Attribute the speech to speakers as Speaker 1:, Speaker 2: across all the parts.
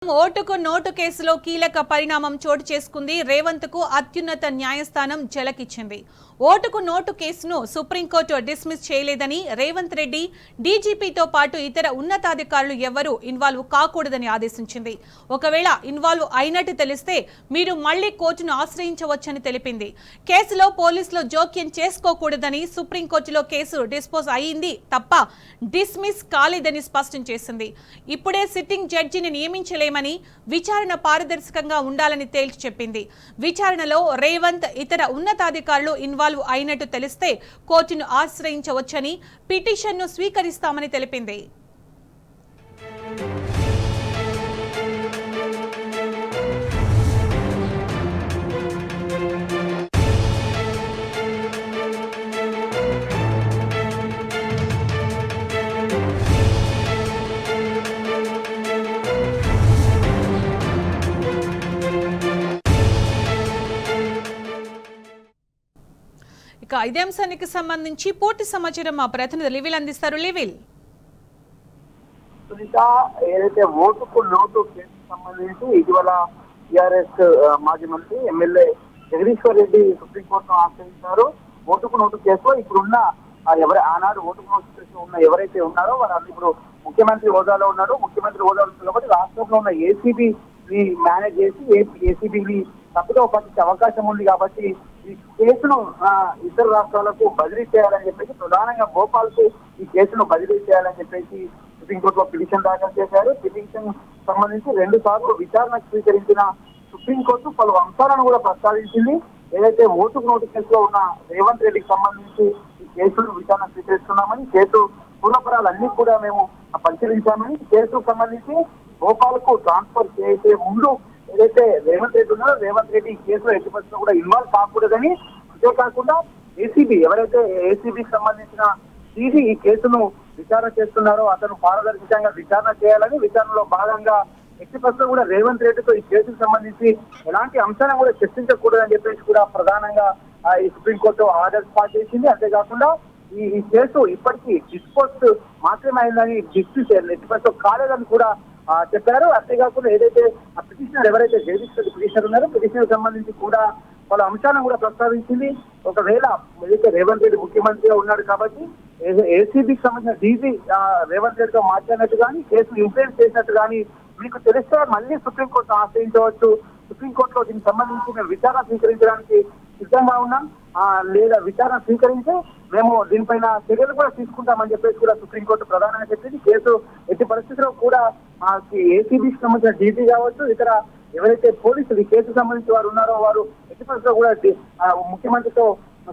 Speaker 1: ఓటుకు నోటు కేసులో కీలక పరిణామం చోటు చేసుకుంది. రేవంత్ కు అత్యున్నత న్యాయస్థానం జలకిచ్చింది. ఓటుకు నోటు కేసును సుప్రీంకోర్టు డిస్మిస్ చేయలేదని రేవంత్ రెడ్డి డీజీపీతో పాటు ఇతర ఉన్నతాధికారులు ఎవరూ ఇన్వాల్వ్ కాకూడదని ఆదేశించింది. ఒకవేళ ఇన్వాల్వ్ అయినట్టు తెలిస్తే మీరు మళ్లీ కోర్టును ఆశ్రయించవచ్చని తెలిపింది. కేసులో పోలీసులు జోక్యం చేసుకోకూడదని సుప్రీంకోర్టులో కేసు డిస్పోజ్ అయింది తప్ప డిస్మిస్ కాలేదని స్పష్టం చేసింది. ఇప్పుడే సిట్టింగ్ జడ్జిని నియమించలేమని, విచారణ పారదర్శకంగా ఉండాలని తేల్చి చెప్పింది. విచారణలో రేవంత్ ఇతర ఉన్నతాధికారులు ఇన్వాల్వ్ అయినట్టు తెలిస్తే కోర్టును ఆశ్రయించవచ్చని, పిటిషన్ను స్వీకరిస్తామని తెలిపింది. ఇక ఇదే అంశానికి సంబంధించి పూర్తి సమాచారం మా ప్రతినిధి లివిల్ అందిస్తారు. లివిల్,
Speaker 2: ఏదైతే ఓటుకు నోటు కేసు సంబంధించి ఇటీవల టీఆర్ఎస్ మాజీ మంత్రి ఎమ్మెల్యే జగదీశ్వర్ రెడ్డి సుప్రీంకోర్టును ఆశ్రయించారు. ఓటుకు నోటు కేసులో ఇప్పుడున్న ఆనాడు ఓటుకు నోటు కేసులో ఉన్న ఎవరైతే ఉన్నారో వారు ఇప్పుడు ముఖ్యమంత్రి హోదాలో ఉన్నారు. ముఖ్యమంత్రి హోదాలో ఉన్నారు కాబట్టి రాష్ట్రంలో ఉన్న ఏసీబీ మేనేజ్ చేసి ఏసీబీని తప్పుదో పట్టించే అవకాశం ఉంది. కాబట్టి ఈ కేసును ఇతర రాష్ట్రాలకు బదిలీ చేయాలని చెప్పేసి, ప్రధానంగా భోపాల్ కు ఈ కేసును బదిలీ చేయాలని చెప్పేసి సుప్రీంకోర్టులో పిటిషన్ దాఖలు చేశారు. పిటిషన్ సంబంధించి 2 సార్లు విచారణ స్వీకరించిన సుప్రీంకోర్టు పలు అంశాలను కూడా ప్రస్తావించింది. ఏదైతే ఓటుకు నోటు కేసులో ఉన్న రేవంత్ రెడ్డికి సంబంధించి ఈ కేసును విచారణ స్వీకరిస్తున్నామని, కేసు పూర్వపరాలన్నీ కూడా మేము పరిశీలించామని, కేసుకు సంబంధించి భోపాల్ కు ట్రాన్స్ఫర్ చేసే ముందు ఏదైతే రేవంత్ రెడ్డి ఉన్నారో రేవంత్ రెడ్డి ఈ కేసులో ఎట్టి పరిస్థితుల్లో కూడా ఇన్వాల్వ్ కాకూడదని, అంతేకాకుండా ఏసీబీ ఎవరైతే ఏసీబీకి సంబంధించిన సిబి ఈ కేసును విచారణ చేస్తున్నారో అతను పారదర్శకంగా విచారణ చేయాలని, విచారణలో భాగంగా ఎట్టి పరిస్థితుల్లో కూడా రేవంత్ రెడ్డితో ఈ కేసుకు సంబంధించి ఎలాంటి అంశాలను కూడా చర్చించకూడదని చెప్పేసి కూడా ప్రధానంగా ఈ సుప్రీంకోర్టు ఆర్డర్స్ పాస్ చేసింది. అంతేకాకుండా ఈ కేసు ఇప్పటికీ డిస్పోజ్ మాత్రమే అయిందని, డిస్మిస్ ఎట్టి పరిస్థితుల్లో కాలేదని కూడా చెప్పారు. అంతేకాకుండా ఏదైతే ఆ పిటిషనర్ ఎవరైతే జగదీశ్వర్ పిటిషనర్ ఉన్నారో పిటిషనర్ సంబంధించి కూడా పలు అంశాలను కూడా ప్రస్తావించింది. ఒకవేళ ఏదైతే రేవంత్ రెడ్డి ముఖ్యమంత్రిగా ఉన్నాడు కాబట్టి ఏసీబీకి సంబంధించిన డీజీ రేవంత్ రెడ్డితో మాట్లాడినట్టు కానీ, కేసును ఇన్ఫ్లుయెన్స్ చేసినట్టు కానీ మీకు తెలిస్తే మళ్ళీ సుప్రీంకోర్టు ఆశ్రయించవచ్చు. సుప్రీంకోర్టులో దీనికి సంబంధించి మేము విచారణ స్వీకరించడానికి సిద్ధంగా ఉన్నాం, లేదా విచారణ స్వీకరించి మేము దీనిపైన చర్యలు కూడా తీసుకుంటామని చెప్పేసి కూడా సుప్రీంకోర్టు ప్రధానంగా చెప్పింది. కేసు ఎట్టి పరిస్థితుల్లో కూడా ఏసీబీకి సంబంధించిన డీజీ కావచ్చు, ఇతర ఎవరైతే పోలీసులు ఈ కేసుకు సంబంధించి వారు ఉన్నారో వారు ఎట్టి పరిస్థితుల్లో కూడా ముఖ్యమంత్రితో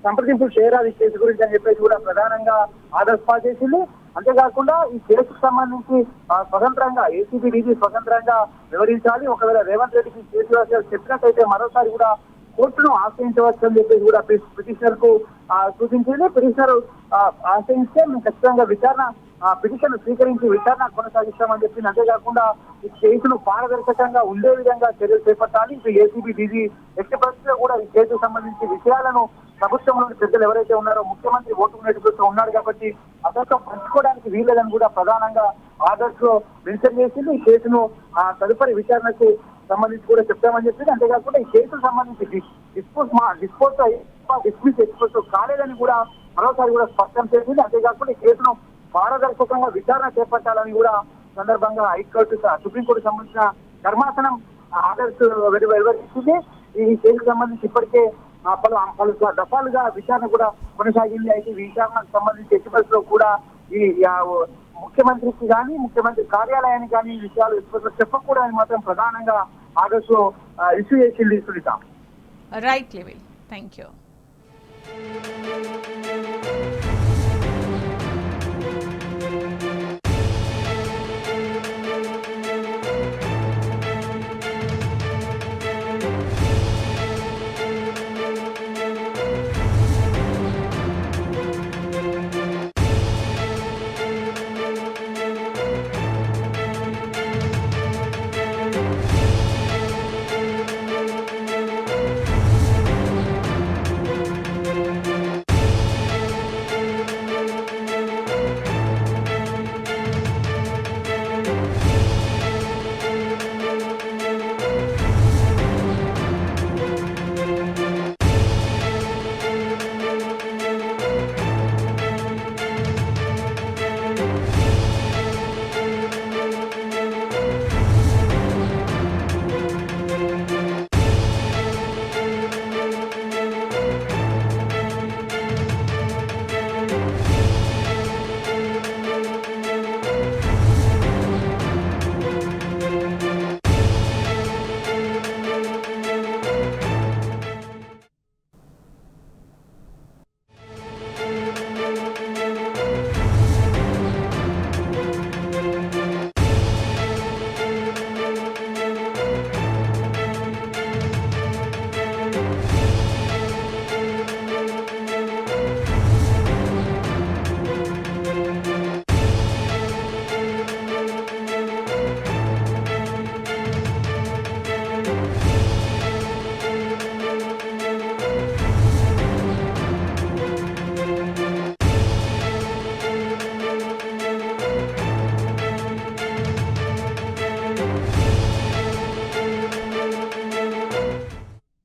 Speaker 2: సంప్రదింపులు చేయరాదు ఈ కేసు గురించి అని చెప్పేసి కూడా ప్రధానంగా ఆర్డర్స్ పాస్ చేసింది. అంతేకాకుండా ఈ కేసుకు సంబంధించి స్వతంత్రంగా ఏసీబీ డీజీ స్వతంత్రంగా వివరించాలి. ఒకవేళ రేవంత్ రెడ్డికి కేసు చెప్పినట్టయితే మరోసారి కూడా కోర్టును ఆశ్రయించవచ్చు అని చెప్పేసి కూడా పిటిషనర్ కు సూచించింది. పిటిషనర్ ఆశ్రయిస్తే మేము ఖచ్చితంగా విచారణ పిటిషన్ స్వీకరించి విచారణ కొనసాగిస్తామని చెప్పింది. అంతేకాకుండా ఈ కేసును పారదర్శకంగా ఉండే విధంగా చర్యలు చేపట్టాలి. ఇప్పుడు ఏసీబీ డీజీ ఎట్టి పరిస్థితుల్లో కూడా ఈ కేసుకు సంబంధించి విషయాలను ప్రభుత్వంలోని పెద్దలు ఎవరైతే ఉన్నారో ముఖ్యమంత్రి ఓటుకు నోటు ఉన్నాడు కాబట్టి అతనితో పంచుకోవడానికి వీల్లేదని కూడా ప్రధానంగా ఆర్డర్స్ లో మెన్షన్ చేసింది. ఈ కేసును తదుపరి విచారణకు సంబంధించి కూడా చెప్తామని చెప్పింది. అంతేకాకుండా ఈ కేసుకు సంబంధించి డిస్మిస్ ఎక్స్పోజ్ కాలేదని కూడా మరోసారి కూడా స్పష్టం చేసింది. అంతేకాకుండా ఈ కేసును పారదర్శకంగా విచారణ చేపట్టాలని కూడా సందర్భంగా హైకోర్టు సుప్రీంకోర్టు సంబంధించిన ధర్మాసనం ఆర్డర్స్ వెలువరించింది. ఈ కేసుకు సంబంధించి ఇప్పటికే పలు దఫాలుగా విచారణ కూడా కొనసాగింది. అయితే ఈ విచారణకు సంబంధించి ఎట్టి పరిస్థితుల్లో కూడా ఈ ముఖ్యమంత్రికి కానీ ముఖ్యమంత్రి కార్యాలయానికి కానీ ఈ విషయాలు చెప్పకూడదని మాత్రం ప్రధానంగా ఆర్డర్స్ లో ఇష్యూ చేసింది. సునీత,
Speaker 1: రైట్ లివిల్, థ్యాంక్ యూ.